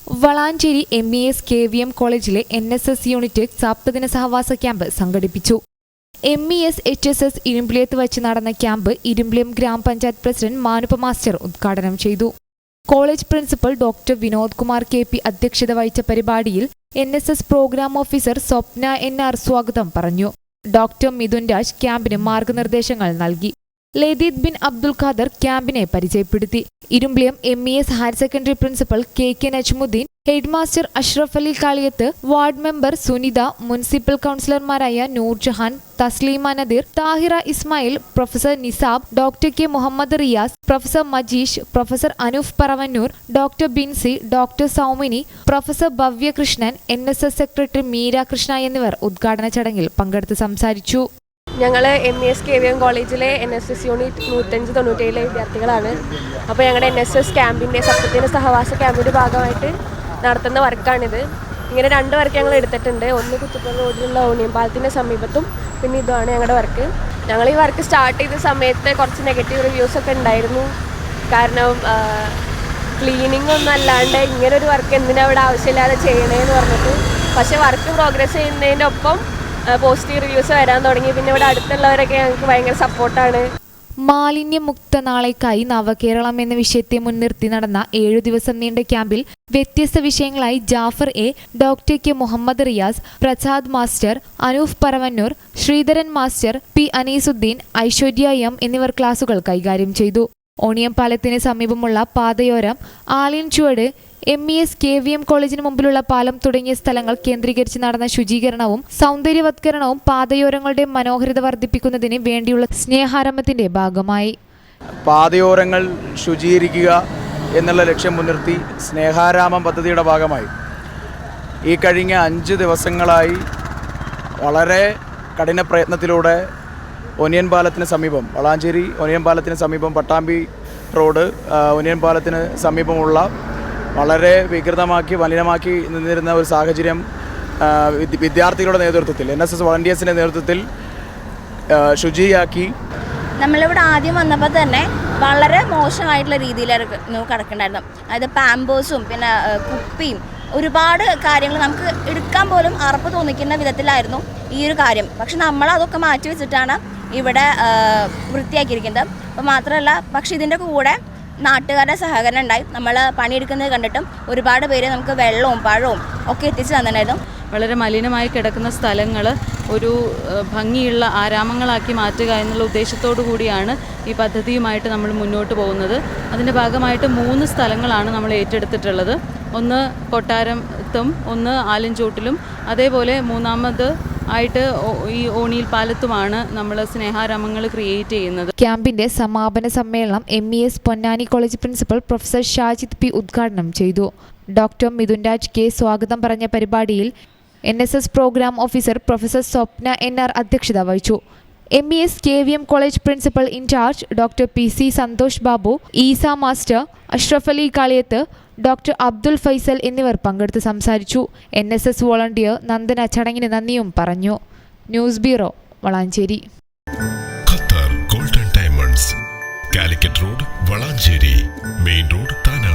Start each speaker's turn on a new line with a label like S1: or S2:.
S1: Valanchery MES KVM കോളേജിലെ NSS unit സപ്തദിന സഹവാസ camp സംഘടിപ്പിച്ചു. MES HSS ഇരുമ്പിളിയത്ത് വച്ച് നടന്ന ക്യാമ്പ് ഇരുമ്പിളിയം ഗ്രാമപഞ്ചായത്ത് പ്രസിഡന്റ് മാനുപ്പ മാസ്റ്റർ ഉദ്ഘാടനം ചെയ്തു. College principal doctor Vinod Kumar KP അധ്യക്ഷത വഹിച്ച പരിപാടിയിൽ NSS program officer Swapna NR സ്വാഗതം പറഞ്ഞു. ഡോക്ടർ മിഥുൻ രാജ് ക്യാമ്പിന് മാർഗനിർദ്ദേശങ്ങൾ നൽകി. ലതീദ് ബിൻ അബ്ദുൽ ഖാദർ ക്യാമ്പിനെ പരിചയപ്പെടുത്തി. Irimbiliyam MES higher secondary principal KK Najmudheen, head master Ashraf Ali Kaliyath, ward member Sunitha, municipal കൗൺസിലർമാരായ Noorjahan, Thasleema Nadeer, Thahira Ismail, professor Nisab, doctor K Muhammad Riyas, professor Majeesh, professor Anoof Paravannur, doctor Binsi, doctor Saumini, professor Bhavya Krishnan, NSS secretary Meera Krishna എന്നിവർ ഉദ്ഘാടന ചടങ്ങിൽ പങ്കെടുത്ത് സംസാരിച്ചു.
S2: ഞങ്ങൾ MES KVM കോളേജിലെ NSS യൂണിറ്റ് 197 വിദ്യാർത്ഥികളാണ്. അപ്പോൾ ഞങ്ങളുടെ NSS ക്യാമ്പിൻ്റെ സപ്തദിന സഹവാസ ക്യാമ്പിൻ്റെ ഭാഗമായിട്ട് നടത്തുന്ന വർക്കാണിത്. ഇങ്ങനെ 2 വർക്ക് ഞങ്ങൾ എടുത്തിട്ടുണ്ട്. ഒന്ന് കുത്തുപ്പുറം റോഡിലുള്ള ഓണിയം പാലത്തിൻ്റെ സമീപത്തും പിന്നെ ഇതുമാണ് ഞങ്ങളുടെ വർക്ക്. ഞങ്ങൾ ഈ വർക്ക് സ്റ്റാർട്ട് ചെയ്ത സമയത്ത് കുറച്ച് നെഗറ്റീവ് റിവ്യൂസൊക്കെ ഉണ്ടായിരുന്നു. കാരണം ക്ലീനിങ് ഒന്നും അല്ലാണ്ട് ഇങ്ങനൊരു വർക്ക് എന്തിനാ അവിടെ ആവശ്യമില്ലാതെ ചെയ്യണേന്ന് പറഞ്ഞിട്ട്. പക്ഷേ വർക്ക് പ്രോഗ്രസ് ചെയ്യുന്നതിൻ്റെ ഒപ്പം പോസിറ്റീവ് റിവ്യൂസ് വരാൻ തുടങ്ങി. പിന്നെ ഇവിടെ അടുത്തുള്ളവരൊക്കെ ഞങ്ങൾക്ക് ഭയങ്കര സപ്പോർട്ടാണ്.
S1: മാലിന്യമുക്ത നാളേക്കായി നവകേരളം എന്ന വിഷയത്തെ മുൻനിർത്തി നടന്ന 7 ദിവസം നീണ്ട ക്യാമ്പിൽ വ്യത്യസ്ത വിഷയങ്ങളായി Jafar A, doctor K Muhammad Riyas, Prasad master, Anoof Paravannur, Sreedharan master, P Aneesudheen, Aishwarya M എന്നിവർ ക്ലാസുകൾ കൈകാര്യം ചെയ്തു. ഓണിയം പാലത്തിന് സമീപമുള്ള പാതയോരം, ആലിൻ ചുവട്, MES KVM കോളേജിന് മുമ്പിലുള്ള പാലം തുടങ്ങിയ സ്ഥലങ്ങൾ കേന്ദ്രീകരിച്ച് നടന്ന ശുചീകരണവും സൗന്ദര്യവത്കരണവും പാതയോരങ്ങളുടെ മനോഹരത വർദ്ധിപ്പിക്കുന്നതിന് വേണ്ടിയുള്ള സ്നേഹാരംഭത്തിന്റെ ഭാഗമായി.
S3: പാതയോരങ്ങൾ ശുചീകരിക്കുക എന്നുള്ള ലക്ഷ്യം മുൻനിർത്തി സ്നേഹാരാമം പദ്ധതിയുടെ ഭാഗമായി ഈ കഴിഞ്ഞ 5 ദിവസങ്ങളായി വളരെ കഠിന പ്രയത്നത്തിലൂടെ ഒനിയൻ പാലത്തിന് സമീപം, വളാഞ്ചേരി ഒനിയൻ പാലത്തിന് സമീപം, പട്ടാമ്പി റോഡ് ഒനിയൻ പാലത്തിന് സമീപമുള്ള വളരെ വികൃതമാക്കി മലിനമാക്കി നിന്നിരുന്ന ഒരു സാഹചര്യം വിദ്യാർത്ഥികളുടെ നേതൃത്വത്തിൽ, NSS വളണ്ടിയേഴ്സിൻ്റെ നേതൃത്വത്തിൽ ശുചിയാക്കി.
S4: നമ്മളിവിടെ ആദ്യം വന്നപ്പോൾ തന്നെ വളരെ മോശമായിട്ടുള്ള രീതിയിലായിരുന്നു കിടക്കുന്നുണ്ടായിരുന്നു. അതായത് പാമ്പേഴ്സും പിന്നെ കുപ്പിയും ഒരുപാട് കാര്യങ്ങൾ നമുക്ക് എടുക്കാൻ പോലും അറപ്പ് തോന്നിക്കുന്ന വിധത്തിലായിരുന്നു ഈ ഒരു കാര്യം. പക്ഷെ നമ്മളതൊക്കെ മാറ്റി വെച്ചിട്ടാണ് ഇവിടെ വൃത്തിയാക്കിയിരിക്കുന്നത്. അപ്പോൾ മാത്രമല്ല, പക്ഷെ ഇതിൻ്റെ കൂടെ നാട്ടുകാരുടെ സഹകരണം ഉണ്ടായി. നമ്മൾ പണിയെടുക്കുന്നത് കണ്ടിട്ടും ഒരുപാട് പേര് നമുക്ക് വെള്ളവും പഴവും ഒക്കെ എത്തിച്ചു തന്നിട്ടുണ്ടായിരുന്നു.
S5: വളരെ മലിനമായി കിടക്കുന്ന സ്ഥലങ്ങൾ ഒരു ഭംഗിയുള്ള ആരാമങ്ങളാക്കി മാറ്റുക എന്നുള്ള ഉദ്ദേശത്തോടു കൂടിയാണ് ഈ പദ്ധതിയുമായിട്ട് നമ്മൾ മുന്നോട്ട് പോകുന്നത്. അതിൻ്റെ ഭാഗമായിട്ട് 3 സ്ഥലങ്ങളാണ് നമ്മൾ ഏറ്റെടുത്തിട്ടുള്ളത്. ഒന്ന് കൊട്ടാരത്തും, ഒന്ന് ആലഞ്ചോട്ടിലും, അതേപോലെ 3ാമത് ആയിട്ട് ഈ ഓണിയിൽ പാലത്തുമാണ് നമ്മൾ സ്നേഹാരാമങ്ങൾ ക്രിയേറ്റ് ചെയ്യുന്നത്.
S1: ക്യാമ്പിന്റെ സമാപന സമ്മേളനം MES Ponnani college principal professor Shajid P ഉദ്ഘാടനം ചെയ്തു. ഡോക്ടർ മിഥുൻ രാജ് K സ്വാഗതം പറഞ്ഞ പരിപാടിയിൽ NSS program officer professor Swapna NR അധ്യക്ഷത വഹിച്ചു. MES KVM college principal in-charge doctor PC Santhosh Babu, Eesa master, Ashraf Ali Kaliyath, doctor Abdul Faisal എന്നിവർ പങ്കെടുത്ത് സംസാരിച്ചു. NSS വോളണ്ടിയർ നന്ദന ചടങ്ങിന് നന്ദിയും പറഞ്ഞു. News bureau, Valanchery.
S6: Qatar golden diamonds, Calicut road, Valanchery main road, Thana.